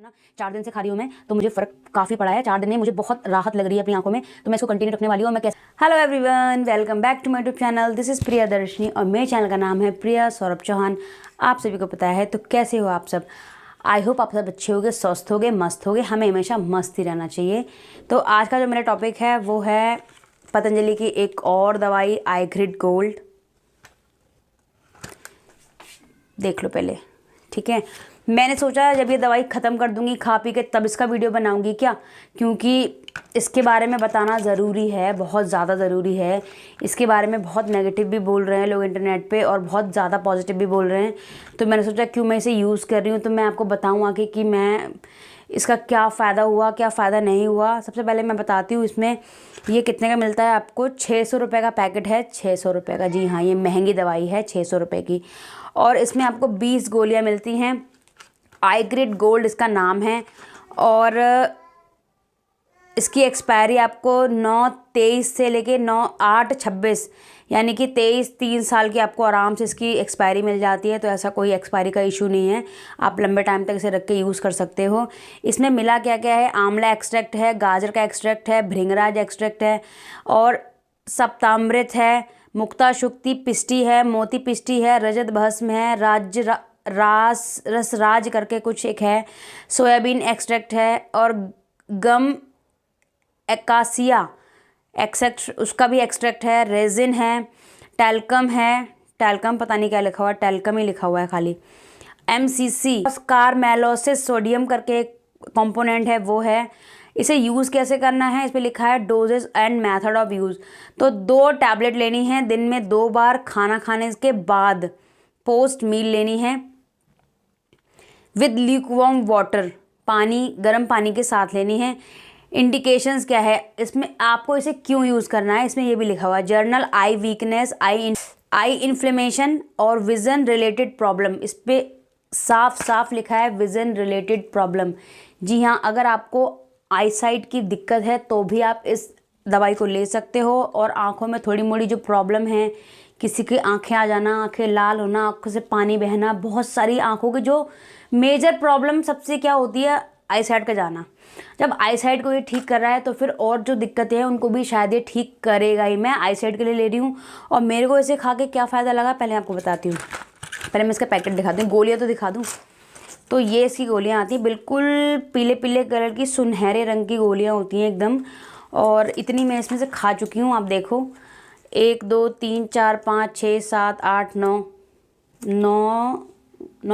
ना 4 दिन से खा रही हूँ मैं, तो मुझे फ़र्क काफ़ी पड़ा है। 4 दिन में मुझे बहुत राहत लग रही है अपनी आंखों में, तो मैं इसको कंटिन्यू रखने वाली हूँ। मैं कैसे hello everyone, welcome back to my YouTube channel. This is Priya Darshini और मेरे चैनल का नाम है प्रिया सौरभ चौहान। आप सभी को पता है। तो कैसे हो आप सब? आई होप आप सब अच्छे होगे, स्वस्थ होगे, मस्त होगे। हमें हमेशा मस्त ही रहना चाहिए। तो आज का जो मेरा टॉपिक है वो है पतंजलि की एक और दवाई आई ग्रिड गोल्ड। देख लो पहले, ठीक है। मैंने सोचा जब ये दवाई ख़त्म कर दूंगी खा पी के तब इसका वीडियो बनाऊंगी क्या, क्योंकि इसके बारे में बताना ज़रूरी है, बहुत ज़्यादा ज़रूरी है। इसके बारे में बहुत नेगेटिव भी बोल रहे हैं लोग इंटरनेट पे और बहुत ज़्यादा पॉजिटिव भी बोल रहे हैं। तो मैंने सोचा क्यों मैं इसे यूज़ कर रही हूँ, तो मैं आपको बताऊँ आगे कि मैं इसका क्या फ़ायदा हुआ, क्या फ़ायदा नहीं हुआ। सबसे पहले मैं बताती हूँ इसमें ये कितने का मिलता है आपको। 600 रुपये का पैकेट है, 600 रुपये का। जी हाँ, ये महंगी दवाई है, 600 रुपये की। और इसमें आपको 20 गोलियाँ मिलती हैं। आई ग्रिड गोल्ड इसका नाम है। और इसकी एक्सपायरी आपको 9/23 से लेके 9/8/26 यानी कि 23-3 साल की आपको आराम से इसकी एक्सपायरी मिल जाती है। तो ऐसा कोई एक्सपायरी का इशू नहीं है, आप लंबे टाइम तक इसे रख के यूज़ कर सकते हो। इसमें मिला क्या क्या है? आंवला एक्सट्रैक्ट है, गाजर का एक्सट्रैक्ट है, भृंगराज एक्सट्रैक्ट है और सप्तामृत है, मुक्ता शुक्ति पिष्टी है, मोती पिष्टी है, रजत भस्म है, रसराज करके कुछ एक है, सोयाबीन एक्सट्रैक्ट है और गम एकासिया एक्सट्रैक्ट उसका भी एक्सट्रैक्ट है, रेजिन है, टैल्कम है, टैल्कम पता नहीं क्या लिखा हुआ है, टैल्कम ही लिखा हुआ है खाली, MCC कारमेलोसिस सोडियम करके एक कंपोनेंट है वो है। इसे यूज़ कैसे करना है, इस पर लिखा है doses and method of use. तो 2 टैबलेट लेनी है दिन में 2 बार, खाना खाने के बाद पोस्ट मील लेनी है विद ल्यूकवार्म वाटर, पानी गर्म पानी के साथ लेनी है। इंडिकेशंस क्या है इसमें, आपको इसे क्यों यूज़ करना है, इसमें यह भी लिखा हुआ है जर्नल आई वीकनेस, आई इन्फ्लेमेशन और विज़न रिलेटेड प्रॉब्लम। इस पर साफ साफ लिखा है विज़न रिलेटेड प्रॉब्लम। जी हाँ, अगर आपको आईसाइट की दिक्कत है तो भी आप इस दवाई को ले सकते हो। और आँखों में थोड़ी मोड़ी जो प्रॉब्लम है, किसी की आंखें आ जाना, आंखें लाल होना, आँखों से पानी बहना, बहुत सारी आँखों की जो मेजर प्रॉब्लम सबसे क्या होती है, आईसाइट का जाना। जब आईसाइट को ये ठीक कर रहा है तो फिर और जो दिक्कतें हैं उनको भी शायद ये ठीक करेगा ही। मैं आईसाइट के लिए ले रही हूँ और मेरे को इसे खा के क्या फ़ायदा लगा पहले आपको बताती हूँ। पहले मैं इसका पैकेट दिखाती हूँ, गोलियाँ तो दिखा दूँ। तो ये इसकी गोलियाँ आती हैं, बिल्कुल पीले पीले कलर की सुनहरे रंग की गोलियाँ होती हैं एकदम। और इतनी मैं इसमें से खा चुकी हूँ, आप देखो 1 2 3 4 5 6 7 8 9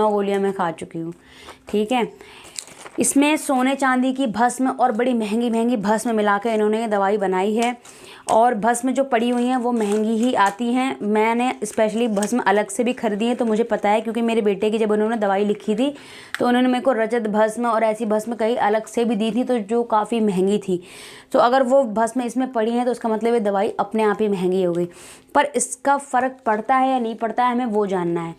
गोलियाँ मैं खा चुकी हूँ, ठीक है। इसमें सोने चांदी की भस्म और बड़ी महंगी महंगी भस्म मिलाकर इन्होंने ये दवाई बनाई है। और भस्म जो पड़ी हुई हैं वो महंगी ही आती हैं। मैंने स्पेशली भस्म अलग से भी खरीदी है, तो मुझे पता है, क्योंकि मेरे बेटे की जब उन्होंने दवाई लिखी थी तो उन्होंने मेरे को रजत भस्म और ऐसी भस्म कई अलग से भी दी थी, तो जो काफ़ी महंगी थी। तो अगर वो भस्म इसमें पड़ी हैं तो उसका मतलब ये दवाई अपने आप ही महंगी हो गई। पर इसका फ़र्क पड़ता है या नहीं पड़ता है, हमें वो जानना है।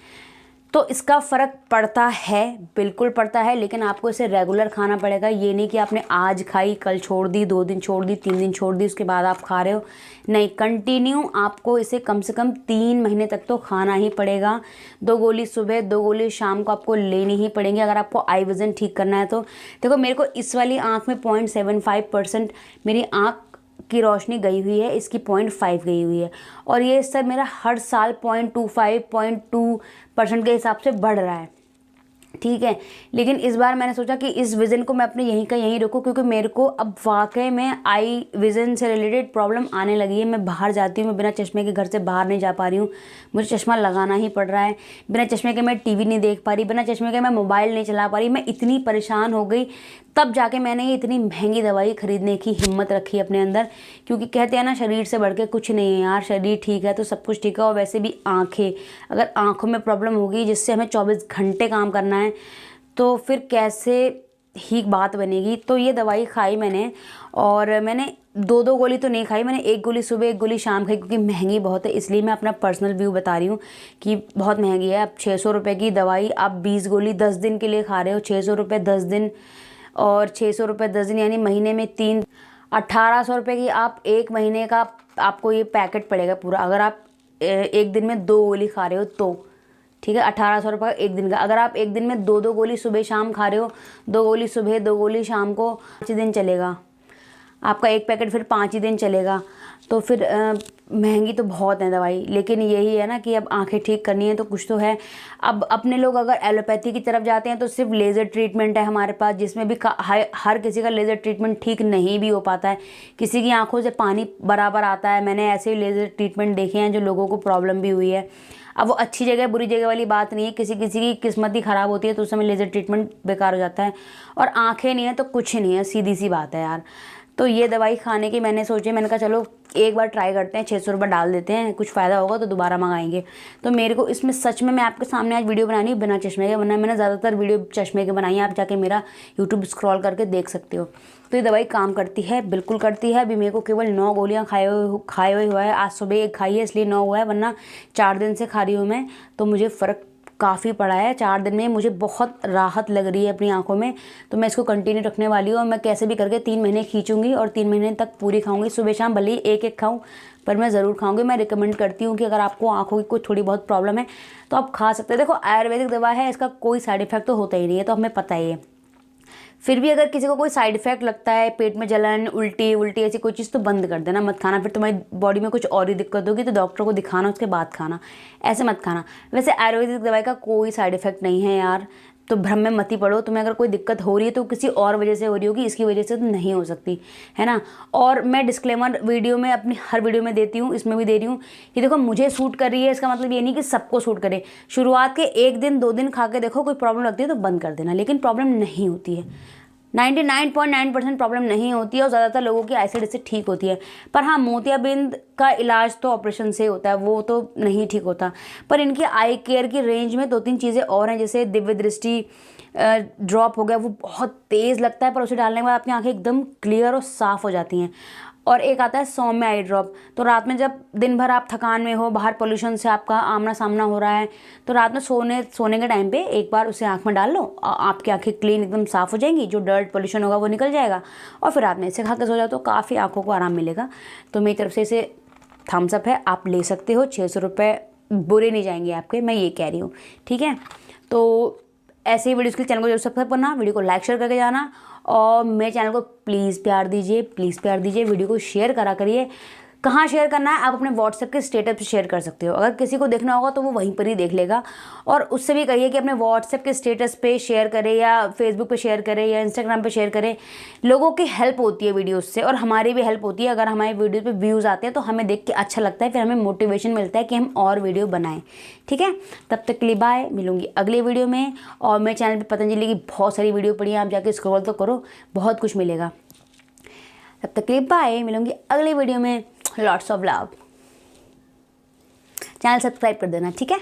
तो इसका फ़र्क पड़ता है, बिल्कुल पड़ता है, लेकिन आपको इसे रेगुलर खाना पड़ेगा। ये नहीं कि आपने आज खाई, कल छोड़ दी, 2 दिन छोड़ दी, 3 दिन छोड़ दी, उसके बाद आप खा रहे हो। नहीं, कंटिन्यू आपको इसे कम से कम 3 महीने तक तो खाना ही पड़ेगा। 2 गोली सुबह, 2 गोली शाम को आपको लेनी ही पड़ेंगी अगर आपको आई विज़न ठीक करना है। तो देखो, मेरे को इस वाली आँख में 0.75% मेरी आँख की रोशनी गई हुई है, इसकी 0.5 गई हुई है। और ये सब मेरा हर साल 0.25-0.2% के हिसाब से बढ़ रहा है, ठीक है। लेकिन इस बार मैंने सोचा कि इस विज़न को मैं अपने यहीं का यहीं रखूँ, क्योंकि मेरे को अब वाकई में आई विज़न से रिलेटेड प्रॉब्लम आने लगी है। मैं बाहर जाती हूँ, मैं बिना चश्मे के घर से बाहर नहीं जा पा रही हूँ, मुझे चश्मा लगाना ही पड़ रहा है। बिना चश्मे के मैं टीवी नहीं देख पा रही, बिना चश्मे के मैं मोबाइल नहीं चला पा रही। मैं इतनी परेशान हो गई, तब जाके मैंने ये इतनी महंगी दवाई खरीदने की हिम्मत रखी अपने अंदर। क्योंकि कहते हैं ना, शरीर से बढ़ के कुछ नहीं है यार, शरीर ठीक है तो सब कुछ ठीक है। और वैसे भी आँखें, अगर आँखों में प्रॉब्लम होगी जिससे हमें 24 घंटे काम करना है, तो फिर कैसे ही बात बनेगी। तो ये दवाई खाई मैंने, और मैंने 2 गोली तो नहीं खाई, मैंने 1 गोली सुबह 1 गोली शाम खाई, क्योंकि महंगी बहुत है। इसलिए मैं अपना पर्सनल व्यू बता रही हूँ कि बहुत महंगी है। अब 600 रुपये की दवाई आप 20 गोली 10 दिन के लिए खा रहे हो, 600 रुपये 10 दिन, और 600 रुपये 10 दिन यानी महीने में 3, 1800 रुपये की आप 1 महीने का आपको ये पैकेट पड़ेगा पूरा, अगर आप 1 दिन में 2 गोली खा रहे हो तो, ठीक है, 1800 रुपये एक दिन का। अगर आप एक दिन में 2-2 गोली सुबह शाम खा रहे हो, 2 गोली सुबह 2 गोली शाम को, 5 दिन चलेगा आपका एक पैकेट, फिर 5 ही दिन चलेगा। तो फिर महंगी तो बहुत है दवाई, लेकिन यही है ना कि अब आंखें ठीक करनी है तो कुछ तो है। अब अपने लोग अगर एलोपैथी की तरफ जाते हैं तो सिर्फ लेज़र ट्रीटमेंट है हमारे पास, जिसमें भी हर किसी का लेज़र ट्रीटमेंट ठीक नहीं भी हो पाता है। किसी की आंखों से पानी बराबर आता है, मैंने ऐसे ही लेज़र ट्रीटमेंट देखे हैं जो लोगों को प्रॉब्लम भी हुई है। अब वो अच्छी जगह बुरी जगह वाली बात नहीं है, किसी किसी की किस्मत ही ख़राब होती है तो उस समय लेज़र ट्रीटमेंट बेकार हो जाता है। और आंखें नहीं है तो कुछ नहीं है, सीधी सी बात है यार। तो ये दवाई खाने की मैंने सोची, मैंने कहा चलो एक बार ट्राई करते हैं, 600 रुपये डाल देते हैं, कुछ फ़ायदा होगा तो दोबारा मंगाएंगे। तो मेरे को इसमें सच में मैं आपके सामने आज वीडियो बनानी है बिना चश्मे के, वरना मैंने ज़्यादातर वीडियो चश्मे के बनाई है, आप जाके मेरा यूट्यूब स्क्रॉल करके देख सकते हो। तो ये दवाई काम करती है, बिल्कुल करती है। अभी मेरे को केवल 9 गोलियाँ खाए हुए हुआ है, आज सुबह एक खाई है इसलिए 9 हुआ है, वरना 4 दिन से खा रही हूँ मैं। तो मुझे फ़र्क काफ़ी पड़ा है, 4 दिन में मुझे बहुत राहत लग रही है अपनी आंखों में। तो मैं इसको कंटिन्यू रखने वाली हूँ और मैं कैसे भी करके 3 महीने खींचूंगी और 3 महीने तक पूरी खाऊंगी। सुबह शाम भले ही एक खाऊं, पर मैं ज़रूर खाऊंगी। मैं रिकमेंड करती हूँ कि अगर आपको आंखों की कोई थोड़ी बहुत प्रॉब्लम है तो आप खा सकते हैं। देखो आयुर्वेदिक दवा है, इसका कोई साइड इफेक्ट तो होता ही नहीं है, तो हमें पता ही है। फिर भी अगर किसी को कोई साइड इफेक्ट लगता है, पेट में जलन, उल्टी ऐसी कोई चीज़, तो बंद कर देना, मत खाना। फिर तुम्हारी बॉडी में कुछ और ही दिक्कत होगी तो डॉक्टर को दिखाना, उसके बाद खाना, ऐसे मत खाना। वैसे आयुर्वेदिक दवाई का कोई साइड इफेक्ट नहीं है यार, तो भ्रम में मत ही पड़ो। तुम्हें अगर कोई दिक्कत हो रही है तो किसी और वजह से हो रही होगी, इसकी वजह से तो नहीं हो सकती है ना। और मैं डिस्क्लेमर वीडियो में, अपनी हर वीडियो में देती हूँ, इसमें भी दे रही हूँ कि देखो मुझे सूट कर रही है, इसका मतलब ये नहीं कि सबको सूट करे। शुरुआत के 1 दिन 2 दिन खा के देखो, कोई प्रॉब्लम लगती है तो बंद कर देना, लेकिन प्रॉब्लम नहीं होती है। 99.9% प्रॉब्लम नहीं होती है और ज़्यादातर लोगों की एसिड इससे ठीक होती है। पर हाँ, मोतियाबिंद का इलाज तो ऑपरेशन से होता है, वो तो नहीं ठीक होता। पर इनकी आई केयर की रेंज में 2-3 चीज़ें और हैं, जैसे दिव्य दृष्टि ड्रॉप हो गया, वो बहुत तेज़ लगता है पर उसे डालने के बाद आपकी आंखें एकदम क्लियर और साफ़ हो जाती हैं। और एक आता है सौम्य आई ड्रॉप, तो रात में जब दिन भर आप थकान में हो, बाहर पोल्यूशन से आपका आमना सामना हो रहा है, तो रात में सोने के टाइम पे एक बार उसे आँख में डाल लो, आपकी आंखें क्लीन एकदम साफ़ हो जाएंगी, जो डर्ट पोल्यूशन होगा वो निकल जाएगा, और फिर रात में इसे खा के सो जाओ तो काफ़ी आँखों को आराम मिलेगा। तो मेरी तरफ से इसे थम्स अप है, आप ले सकते हो। 600 रुपये बुरे नहीं जाएंगे आपके, मैं ये कह रही हूँ, ठीक है। तो ऐसे ही वीडियोज़ के लिए चैनल को जरूर सब्सक्राइब करना, वीडियो को लाइक शेयर करके जाना, और मेरे चैनल को प्लीज़ प्यार दीजिए, प्लीज़ प्यार दीजिए। वीडियो को शेयर करा करिए। कहाँ शेयर करना है, आप अपने व्हाट्सएप के स्टेटस पे शेयर कर सकते हो। अगर किसी को देखना होगा तो वो वहीं पर ही देख लेगा, और उससे भी कहिए कि अपने व्हाट्सएप के स्टेटस पे शेयर करे, या फेसबुक पे शेयर करे, या इंस्टाग्राम पे शेयर करे। लोगों की हेल्प होती है वीडियोस से, और हमारी भी हेल्प होती है। अगर हमारी वीडियो पे व्यूज़ आते हैं तो हमें देख के अच्छा लगता है, फिर हमें मोटिवेशन मिलता है कि हम और वीडियो बनाएं, ठीक है। तब तक के लिए बाय, मिलूंगी अगले वीडियो में। और मेरे चैनल पर पतंजलि की बहुत सारी वीडियो पड़ी है, आप जाके स्क्रॉल तो करो, बहुत कुछ मिलेगा। तब तक के लिए बाय, मिलूंगी अगले वीडियो में। Lots of love. Channel subscribe कर देना, ठीक है।